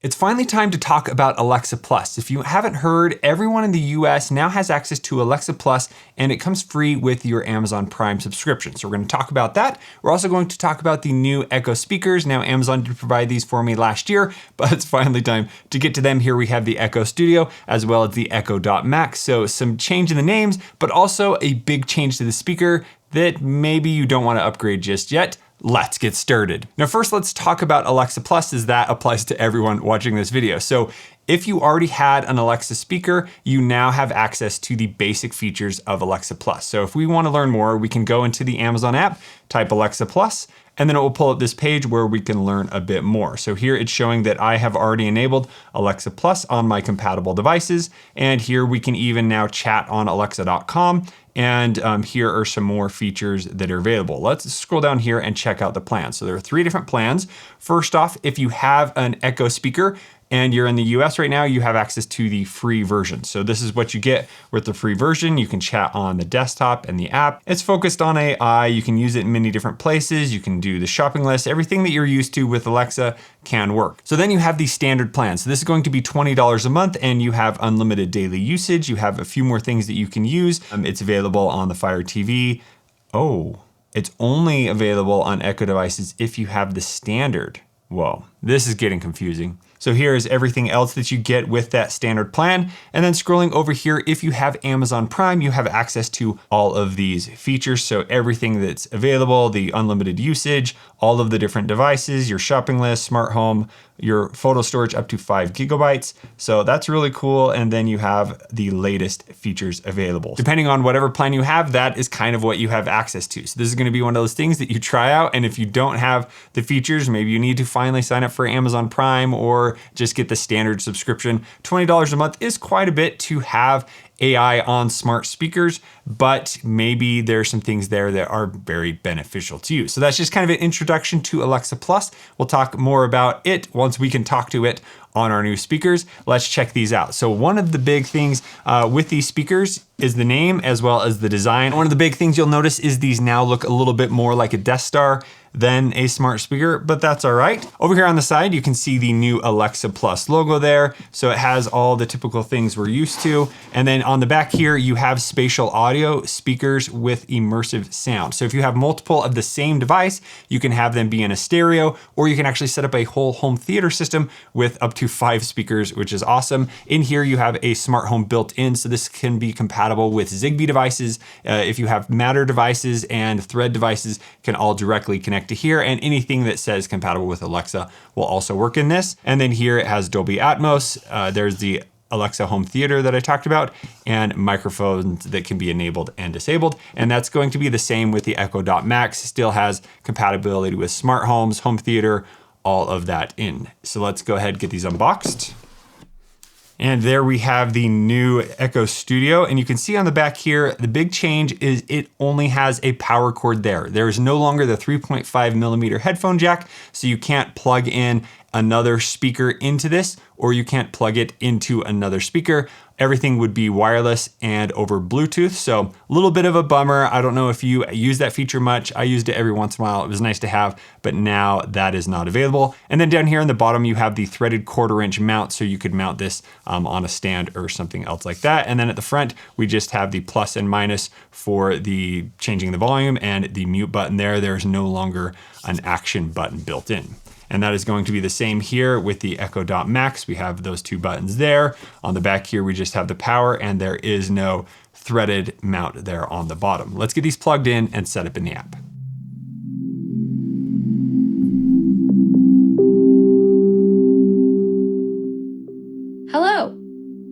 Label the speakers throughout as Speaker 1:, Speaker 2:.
Speaker 1: It's finally time to talk about Alexa Plus. If you haven't heard, everyone in the US now has access to Alexa Plus, and it comes free with your Amazon Prime subscription. So we're going to talk about that. We're also going to talk about the new Echo speakers. Now, Amazon did provide these for me last year, but it's finally time to get to them. Here we have the Echo Studio as well as the Echo Dot Max. So some change in the names, but also a big change to the speaker that maybe you don't want to upgrade just yet. Let's get started. Now, first, let's talk about Alexa Plus, as that applies to everyone watching this video. So if you already had an Alexa speaker, you now have access to the basic features of Alexa Plus. So if we want to learn more, we can go into the Amazon app, type Alexa Plus, and then it will pull up this page where we can learn a bit more. So here it's showing that I have already enabled Alexa Plus on my compatible devices. And here we can even now chat on alexa.com. And here are some more features that are available. Let's scroll down here and check out the plans. So there are 3 different plans. First off, if you have an Echo speaker and you're in the US right now, you have access to the free version. So this is what you get with the free version. You can chat on the desktop and the app. It's focused on AI. You can use it in many different places. You can do the shopping list. Everything that you're used to with Alexa can work. So then you have the standard plan. So this is going to be $20 a month, and you have unlimited daily usage. You have a few more things that you can use. It's available on the Fire TV. Oh, it's only available on Echo devices if you have the standard. Whoa, this is getting confusing. So here is everything else that you get with that standard plan. And then scrolling over here, if you have Amazon Prime, you have access to all of these features. So everything that's available, the unlimited usage, all of the different devices, your shopping list, smart home, your photo storage up to 5 gigabytes. So that's really cool. And then you have the latest features available. Depending on whatever plan you have, that is kind of what you have access to. So this is going to be one of those things that you try out. And if you don't have the features, maybe you need to finally sign up for Amazon Prime or just get the standard subscription. $20 a month is quite a bit to have AI on smart speakers, but maybe there's some things there that are very beneficial to you. So that's just kind of an introduction to Alexa Plus. We'll talk more about it once we can talk to it on our new speakers. Let's check these out. So one of the big things with these speakers is the name as well as the design. One of the big things you'll notice is these now look a little bit more like a Death Star than a smart speaker, but that's all right. Over here on the side, you can see the new Alexa Plus logo there. So it has all the typical things we're used to. And then on the back here, you have spatial audio speakers with immersive sound. So if you have multiple of the same device, you can have them be in a stereo, or you can actually set up a whole home theater system with up to 5 speakers, which is awesome. In here, you have a smart home built in. So this can be compatible with Zigbee devices. If you have Matter devices and Thread devices, can all directly connect to here, and anything that says compatible with Alexa will also work in this. And then here it has Dolby Atmos. There's the Alexa Home Theater that I talked about, and microphones that can be enabled and disabled. And that's going to be the same with the Echo Dot Max. Still has compatibility with smart homes, home theater, all of that in. So let's go ahead and get these unboxed. And there we have the new Echo Studio. And you can see on the back here, the big change is it only has a power cord there. There is no longer the 3.5 millimeter headphone jack, so you can't plug in another speaker into this, or you can't plug it into another speaker. Everything would be wireless and over Bluetooth. So a little bit of a bummer. I don't know if you use that feature much. I used it every once in a while. It was nice to have, but now that is not available. And then down here in the bottom, you have the threaded 1/4-inch mount. So you could mount this on a stand or something else like that. And then at the front, we just have the plus and minus for the changing the volume and the mute button there. There's no longer an action button built in. And that is going to be the same here with the Echo Dot Max. We have those 2 buttons there. On the back here, we just have the power, and there is no threaded mount there on the bottom. Let's get these plugged in and set up in the app.
Speaker 2: Hello.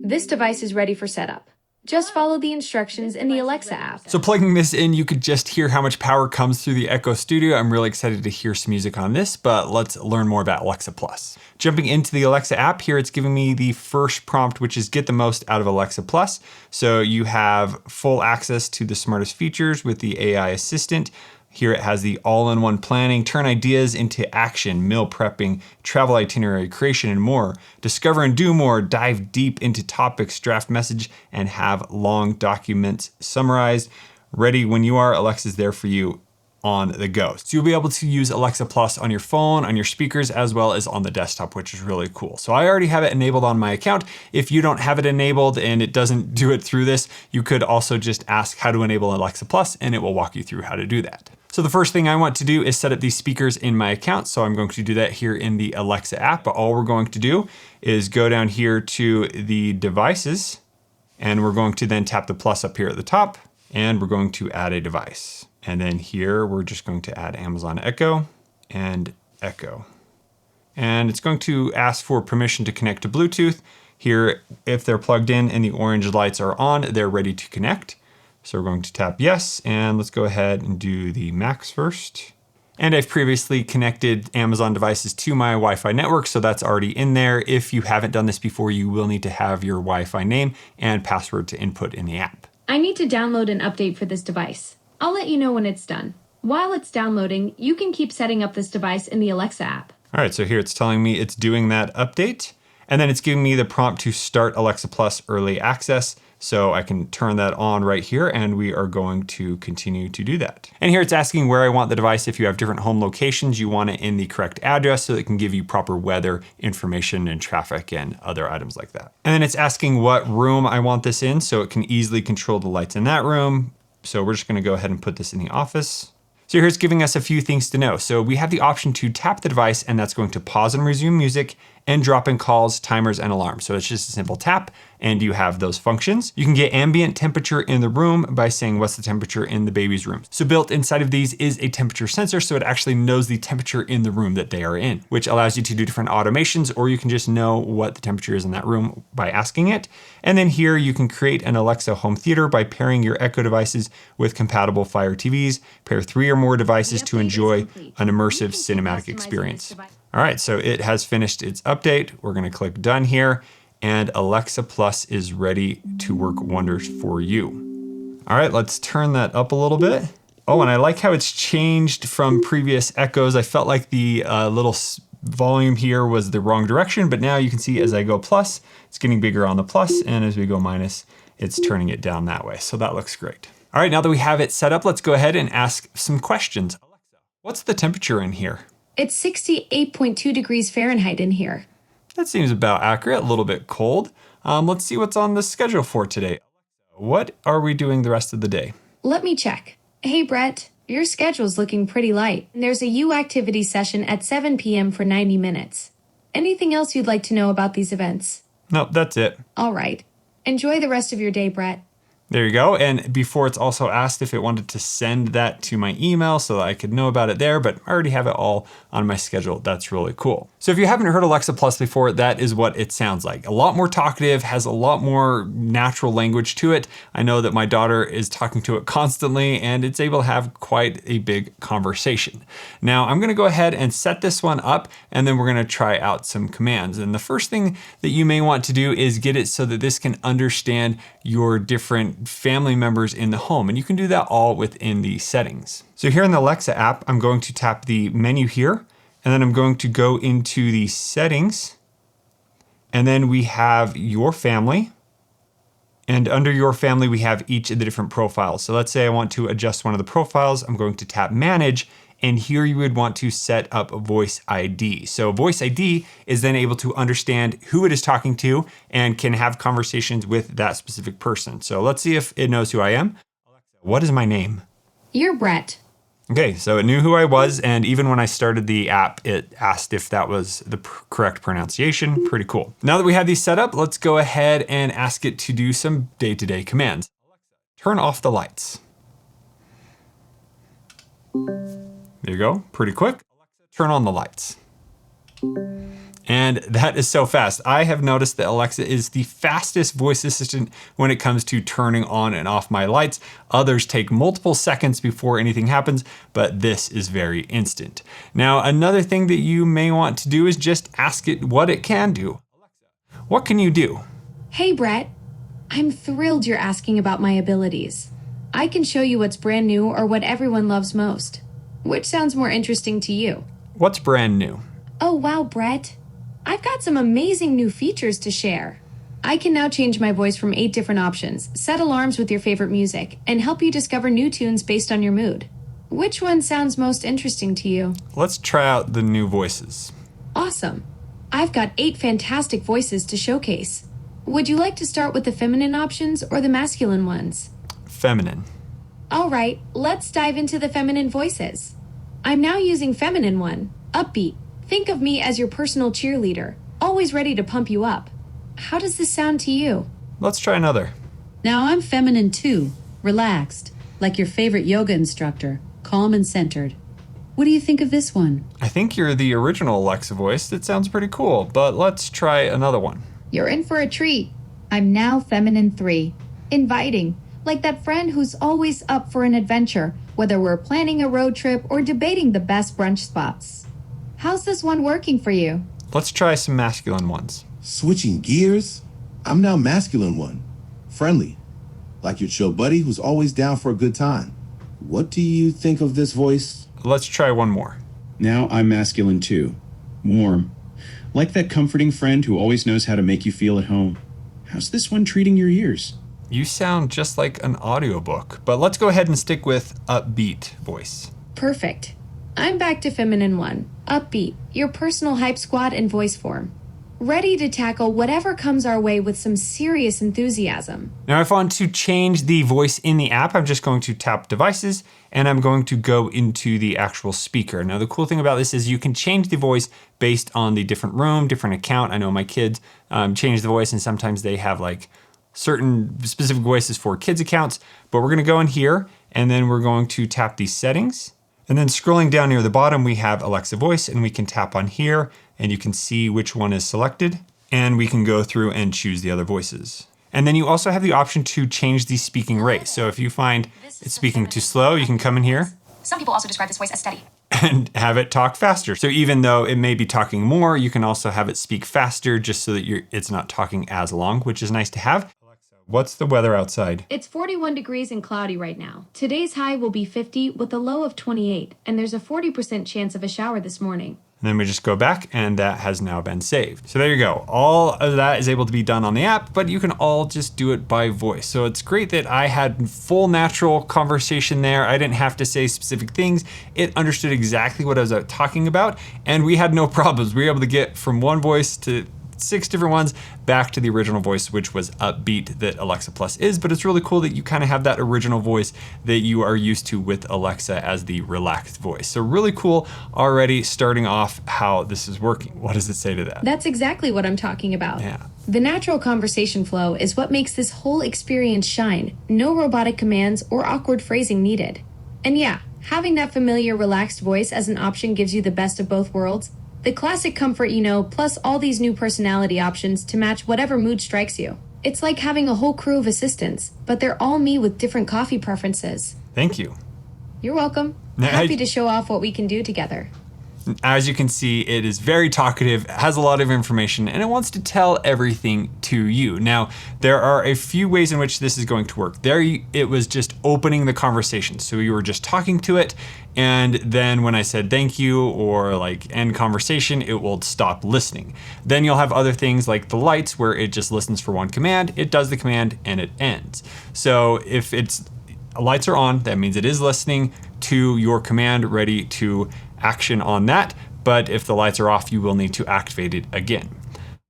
Speaker 2: This device is ready for setup. Just follow the instructions in the Alexa app.
Speaker 1: So plugging this in, you could just hear how much power comes through the Echo Studio. I'm really excited to hear some music on this, but let's learn more about Alexa Plus. Jumping into the Alexa app here, it's giving me the first prompt, which is get the most out of Alexa Plus. So you have full access to the smartest features with the AI assistant. Here it has the all-in-one planning, turn ideas into action, meal prepping, travel itinerary creation, and more. Discover and do more, dive deep into topics, draft message, and have long documents summarized. Ready when you are, Alexa's there for you on the go. So you'll be able to use Alexa Plus on your phone, on your speakers, as well as on the desktop, which is really cool. So I already have it enabled on my account. If you don't have it enabled and it doesn't do it through this, you could also just ask how to enable Alexa Plus and it will walk you through how to do that. So the first thing I want to do is set up these speakers in my account. So I'm going to do that here in the Alexa app. But all we're going to do is go down here to the devices, and we're going to then tap the plus up here at the top, and we're going to add a device. And then here, we're just going to add Amazon Echo and Echo. And it's going to ask for permission to connect to Bluetooth. Here, if they're plugged in and the orange lights are on, they're ready to connect. So we're going to tap yes, and let's go ahead and do the Max first. And I've previously connected Amazon devices to my Wi-Fi network, so that's already in there. If you haven't done this before, you will need to have your Wi-Fi name and password to input in the app.
Speaker 2: I need to download an update for this device. I'll let you know when it's done. While it's downloading, you can keep setting up this device in the Alexa app.
Speaker 1: All right, so here it's telling me it's doing that update, and then it's giving me the prompt to start Alexa Plus early access. So I can turn that on right here, and we are going to continue to do that. And here it's asking where I want the device. If you have different home locations, you want it in the correct address so it can give you proper weather information and traffic and other items like that. And then it's asking what room I want this in, so it can easily control the lights in that room. So we're just gonna go ahead and put this in the office. So here's giving us a few things to know. So we have the option to tap the device, and that's going to pause and resume music and drop in calls, timers, and alarms. So it's just a simple tap and you have those functions. You can get ambient temperature in the room by saying what's the temperature in the baby's room. So built inside of these is a temperature sensor, so it actually knows the temperature in the room that they are in, which allows you to do different automations, or you can just know what the temperature is in that room by asking it. And then here you can create an Alexa home theater by pairing your Echo devices with compatible Fire TVs, pair 3 or more devices to enjoy an immersive cinematic experience. All right, so it has finished its update. We're gonna click done here, and Alexa Plus is ready to work wonders for you. All right, let's turn that up a little bit. Oh, and I like how it's changed from previous Echoes. I felt like the little volume here was the wrong direction, but now you can see as I go plus, it's getting bigger on the plus, and as we go minus, it's turning it down that way. So that looks great. All right, now that we have it set up, let's go ahead and ask some questions. Alexa, what's the temperature in here?
Speaker 2: It's 68.2 degrees Fahrenheit in here.
Speaker 1: That seems about accurate, a little bit cold. Let's see what's on the schedule for today. What are we doing the rest of the day?
Speaker 2: Let me check. Hey, Brett, your schedule's looking pretty light. There's a U activity session at 7 p.m. for 90 minutes. Anything else you'd like to know about these events?
Speaker 1: Nope, that's it.
Speaker 2: All right. Enjoy the rest of your day, Brett.
Speaker 1: There you go. And before, it's also asked if it wanted to send that to my email so that I could know about it there, but I already have it all on my schedule. That's really cool. So if you haven't heard Alexa Plus before, that is what it sounds like. A lot more talkative, has a lot more natural language to it. I know that my daughter is talking to it constantly, and it's able to have quite a big conversation. Now I'm gonna go ahead and set this one up, and then we're gonna try out some commands. And the first thing that you may want to do is get it so that this can understand your different family members in the home. And you can do that all within the settings. So here in the Alexa app, I'm going to tap the menu here, and then I'm going to go into the settings, and then we have your family. And under your family, we have each of the different profiles. So let's say I want to adjust one of the profiles. I'm going to tap manage, and here you would want to set up a voice ID. So voice ID is then able to understand who it is talking to and can have conversations with that specific person. So let's see if it knows who I am. Alexa, what is my name?
Speaker 2: You're Brett.
Speaker 1: Okay, so it knew who I was, and even when I started the app, it asked if that was the correct pronunciation. Pretty cool. Now that we have these set up, let's go ahead and ask it to do some day-to-day commands. Alexa, turn off the lights. There you go, pretty quick. Alexa, turn on the lights. And that is so fast. I have noticed that Alexa is the fastest voice assistant when it comes to turning on and off my lights. Others take multiple seconds before anything happens, but this is very instant. Now, another thing that you may want to do is just ask it what it can do. Alexa, what can you do?
Speaker 2: Hey, Brett. I'm thrilled you're asking about my abilities. I can show you what's brand new or what everyone loves most. Which sounds more interesting to you?
Speaker 1: What's brand new?
Speaker 2: Oh, wow, Brett. I've got some amazing new features to share. I can now change my voice from 8 different options, set alarms with your favorite music, and help you discover new tunes based on your mood. Which one sounds most interesting to you?
Speaker 1: Let's try out the new voices.
Speaker 2: Awesome. I've got 8 fantastic voices to showcase. Would you like to start with the feminine options or the masculine ones?
Speaker 1: Feminine.
Speaker 2: All right, let's dive into the feminine voices. I'm now using feminine one, upbeat. Think of me as your personal cheerleader, always ready to pump you up. How does this sound to you?
Speaker 1: Let's try another.
Speaker 3: Now I'm feminine too, relaxed, like your favorite yoga instructor, calm and centered. What do you think of this one?
Speaker 1: I think you're the original Alexa voice. That sounds pretty cool, but let's try another one.
Speaker 2: You're in for a treat. I'm now feminine 3, inviting, like that friend who's always up for an adventure, whether we're planning a road trip or debating the best brunch spots. How's this one working for you?
Speaker 1: Let's try some masculine ones.
Speaker 4: Switching gears, I'm now masculine one. Friendly, like your chill buddy who's always down for a good time. What do you think of this voice?
Speaker 1: Let's try one more.
Speaker 5: Now I'm masculine too. Warm. Like that comforting friend who always knows how to make you feel at home. How's this one treating your ears?
Speaker 1: You sound just like an audiobook, but let's go ahead and stick with upbeat voice.
Speaker 2: Perfect. I'm back to feminine 1, upbeat, your personal hype squad in voice form. Ready to tackle whatever comes our way with some serious enthusiasm.
Speaker 1: Now, if I want to change the voice in the app, I'm just going to tap devices and I'm going to go into the actual speaker. Now, the cool thing about this is you can change the voice based on the different room, different account. I know my kids change the voice and sometimes they have like certain specific voices for kids accounts, but we're gonna go in here and then we're going to tap these settings. And then scrolling down near the bottom, we have Alexa voice and we can tap on here and you can see which one is selected and we can go through and choose the other voices. And then you also have the option to change the speaking rate. So if you find it's speaking too slow, you can come in here.
Speaker 6: Some people also describe this voice as steady.
Speaker 1: And have it talk faster. So even though it may be talking more, you can also have it speak faster just so that it's not talking as long, which is nice to have. Alexa, what's the weather outside?
Speaker 2: It's 41 degrees and cloudy right now. Today's high will be 50 with a low of 28, and there's a 40% chance of a shower this morning.
Speaker 1: And then we just go back and that has now been saved. So there you go. All of that is able to be done on the app, but you can all just do it by voice. So it's great that I had full natural conversation there. I didn't have to say specific things. It understood exactly what I was talking about and we had no problems. We were able to get from one voice to 6 different ones back to the original voice, which was upbeat that Alexa Plus is, but it's really cool that you kind of have that original voice that you are used to with Alexa as the relaxed voice. So really cool already starting off how this is working. What does it say to that?
Speaker 2: That's exactly what I'm talking about.
Speaker 1: Yeah.
Speaker 2: The natural conversation flow is what makes this whole experience shine. No robotic commands or awkward phrasing needed. And yeah, having that familiar relaxed voice as an option gives you the best of both worlds. The classic comfort you know, plus all these new personality options to match whatever mood strikes you. It's like having a whole crew of assistants, but they're all me with different coffee preferences.
Speaker 1: Thank you.
Speaker 2: You're welcome.
Speaker 1: Now,
Speaker 2: Happy to show off what we can do together.
Speaker 1: As you can see, it is very talkative, has a lot of information, and it wants to tell everything to you. Now, there are a few ways in which this is going to work. There, it was just opening the conversation. So you were just talking to it, and then when I said thank you or like end conversation, it will stop listening. Then you'll have other things like the lights where it just listens for one command, it does the command, and it ends. So if its lights are on, that means it is listening to your command, ready to action on that, but if the lights are off, you will need to activate it again.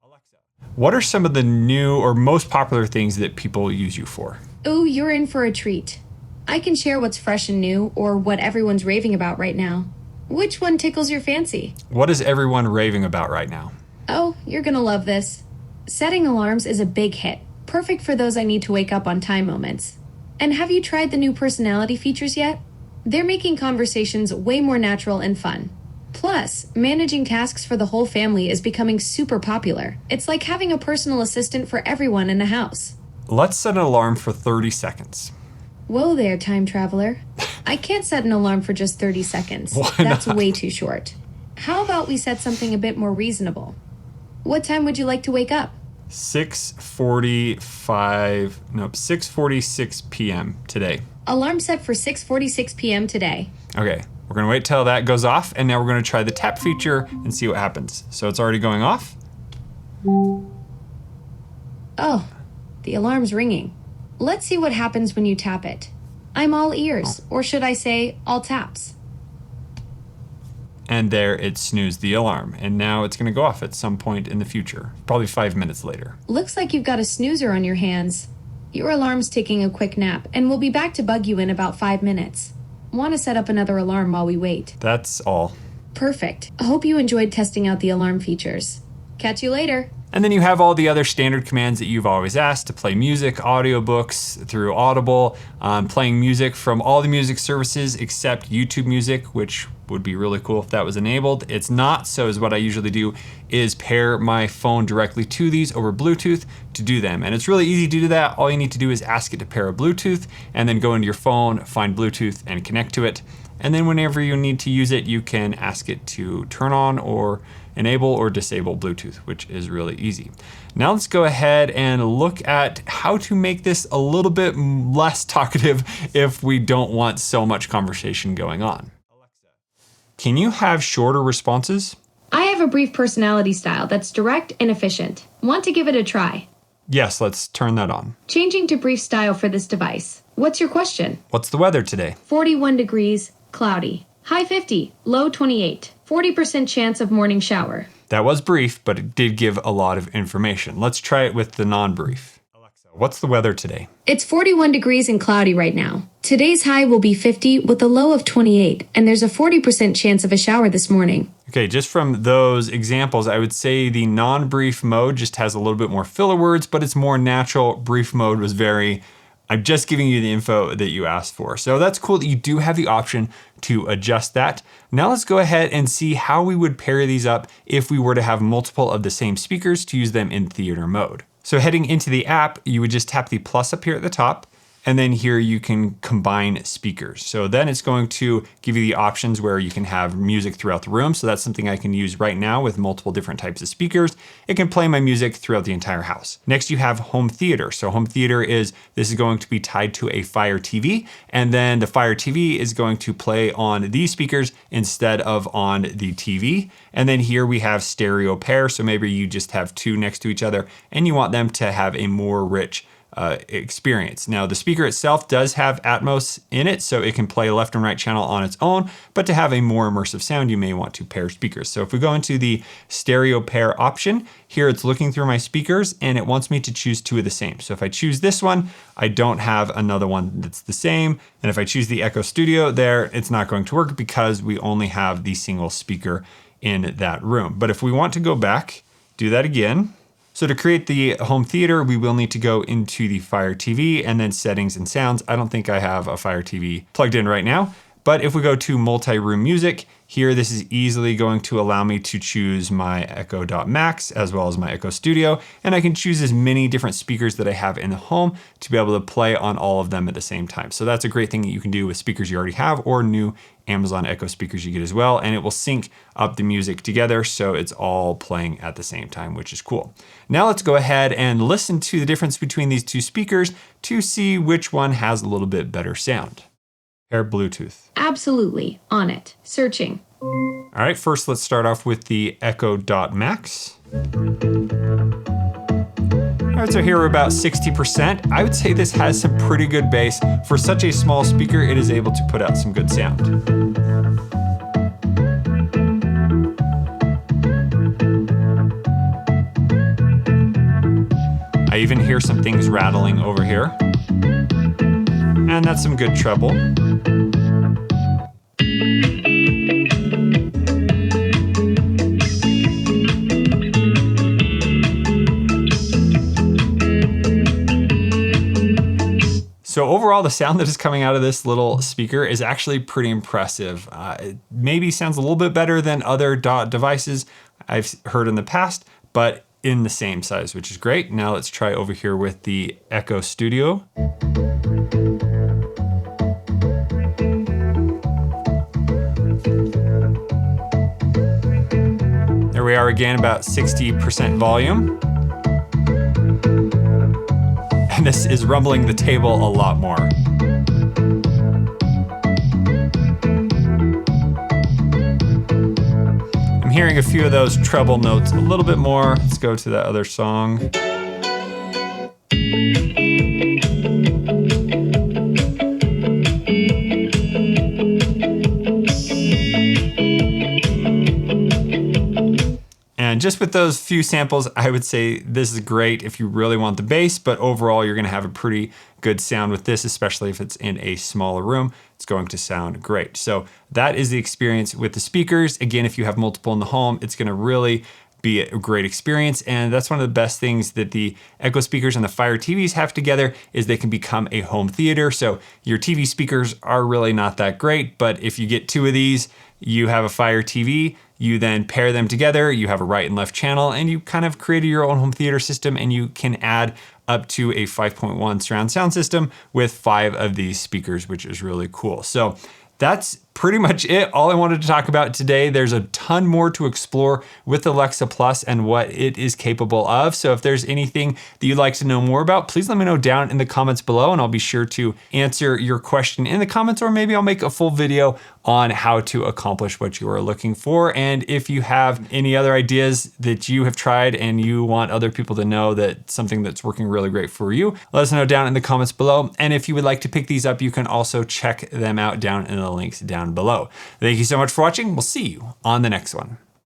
Speaker 1: Alexa, what are some of the new or most popular things that people use you for?
Speaker 2: Ooh, you're in for a treat. I can share what's fresh and new or what everyone's raving about right now. Which one tickles your fancy?
Speaker 1: What is everyone raving about right now?
Speaker 2: Oh, you're gonna love this. Setting alarms is a big hit, perfect for those I need to wake up on time moments. And have you tried the new personality features yet? They're making conversations way more natural and fun. Plus, managing tasks for the whole family is becoming super popular. It's like having a personal assistant for everyone in the house.
Speaker 1: Let's set an alarm for 30 seconds.
Speaker 2: Whoa there, time traveler. I can't set an alarm for just 30 seconds.
Speaker 1: Why
Speaker 2: That's
Speaker 1: not?
Speaker 2: way too short. How about we set something a bit more reasonable? What time would you like to wake up?
Speaker 1: 6:46 p.m. today.
Speaker 2: Alarm set for 6:46 p.m. today.
Speaker 1: Okay, we're gonna wait till that goes off, and now we're gonna try the tap feature and see what happens. So it's already going off.
Speaker 2: Oh, the alarm's ringing. Let's see what happens when you tap it. I'm all ears, or should I say, all taps.
Speaker 1: And there it snoozed the alarm. And now it's gonna go off at some point in the future, probably 5 minutes later.
Speaker 2: Looks like you've got a snoozer on your hands. Your alarm's taking a quick nap, and we'll be back to bug you in about 5 minutes. Want to set up another alarm while we wait?
Speaker 1: That's all.
Speaker 2: Perfect. I hope you enjoyed testing out the alarm features. Catch you later.
Speaker 1: And then you have all the other standard commands that you've always asked to play music, audiobooks through Audible, playing music from all the music services except YouTube Music, which would be really cool if that was enabled. It's not, so is what I usually do is pair my phone directly to these over Bluetooth to do them. And it's really easy to do that. All you need to do is ask it to pair a Bluetooth and then go into your phone, find Bluetooth and connect to it. And then whenever you need to use it, you can ask it to turn on or enable or disable Bluetooth, which is really easy. Now let's go ahead and look at how to make this a little bit less talkative if we don't want so much conversation going on. Can you have shorter responses?
Speaker 2: I have a brief personality style that's direct and efficient. Want to give it a try?
Speaker 1: Yes, let's turn that on.
Speaker 2: Changing to brief style for this device. What's your question?
Speaker 1: What's the weather today?
Speaker 2: 41 degrees, cloudy. High 50, low 28. 40% chance of morning shower.
Speaker 1: That was brief, but it did give a lot of information. Let's try it with the non-brief. Alexa, what's the weather today?
Speaker 2: It's 41 degrees and cloudy right now. Today's high will be 50 with a low of 28, and there's a 40% chance of a shower this morning.
Speaker 1: Okay, just from those examples, I would say the non-brief mode just has a little bit more filler words, but it's more natural. Brief mode was I'm just giving you the info that you asked for. So that's cool that you do have the option to adjust that. Now let's go ahead and see how we would pair these up if we were to have multiple of the same speakers to use them in theater mode. So heading into the app, you would just tap the plus up here at the top, and then here you can combine speakers. So then it's going to give you the options where you can have music throughout the room. So that's something I can use right now with multiple different types of speakers. It can play my music throughout the entire house. Next, you have home theater. So home theater this is going to be tied to a Fire TV. And then the Fire TV is going to play on these speakers instead of on the TV. And then here we have stereo pair. So maybe you just have two next to each other and you want them to have a more rich experience. Now the speaker itself does have Atmos in it, so it can play left and right channel on its own, but to have a more immersive sound, you may want to pair speakers. So if we go into the stereo pair option, here it's looking through my speakers and it wants me to choose two of the same. So if I choose this one, I don't have another one that's the same. And if I choose the Echo Studio there, it's not going to work because we only have the single speaker in that room. But if we want to go back, do that again. So to create the home theater, we will need to go into the Fire TV and then settings and sounds. I don't think I have a Fire TV plugged in right now, but if we go to multi-room music, here this is easily going to allow me to choose my Echo Dot Max as well as my Echo Studio, and I can choose as many different speakers that I have in the home to be able to play on all of them at the same time. So that's a great thing that you can do with speakers you already have or new Amazon Echo speakers you get as well, and it will sync up the music together so it's all playing at the same time, which is cool. Now let's go ahead and listen to the difference between these two speakers to see which one has a little bit better sound. Pair Bluetooth.
Speaker 2: Absolutely. On it. Searching.
Speaker 1: All right, first let's start off with the Echo Dot Max. All right, so here we're about 60%. I would say this has some pretty good bass. For such a small speaker, it is able to put out some good sound. I even hear some things rattling over here. And that's some good treble. So overall, the sound that is coming out of this little speaker is actually pretty impressive. It maybe sounds a little bit better than other Dot devices I've heard in the past, but in the same size, which is great. Now let's try over here with the Echo Studio. There we are again, about 60% volume. And this is rumbling the table a lot more. I'm hearing a few of those treble notes a little bit more. Let's go to that other song. And just with those few samples, I would say this is great if you really want the bass, but overall you're gonna have a pretty good sound with this, especially if it's in a smaller room. It's going to sound great. So that is the experience with the speakers. Again, if you have multiple in the home, it's gonna really be a great experience. And that's one of the best things that the Echo speakers and the Fire TVs have together is they can become a home theater. So your TV speakers are really not that great, but if you get two of these, you have a Fire TV, you then pair them together, you have a right and left channel, and you kind of created your own home theater system, and you can add up to a 5.1 surround sound system with 5 of these speakers, which is really cool. So that's pretty much it. All I wanted to talk about today. There's a ton more to explore with Alexa Plus and what it is capable of. So if there's anything that you'd like to know more about, please let me know down in the comments below, and I'll be sure to answer your question in the comments, or maybe I'll make a full video on how to accomplish what you are looking for. And if you have any other ideas that you have tried and you want other people to know that something that's working really great for you, let us know down in the comments below. And if you would like to pick these up, you can also check them out down in the links down below. Thank you so much for watching. We'll see you on the next one.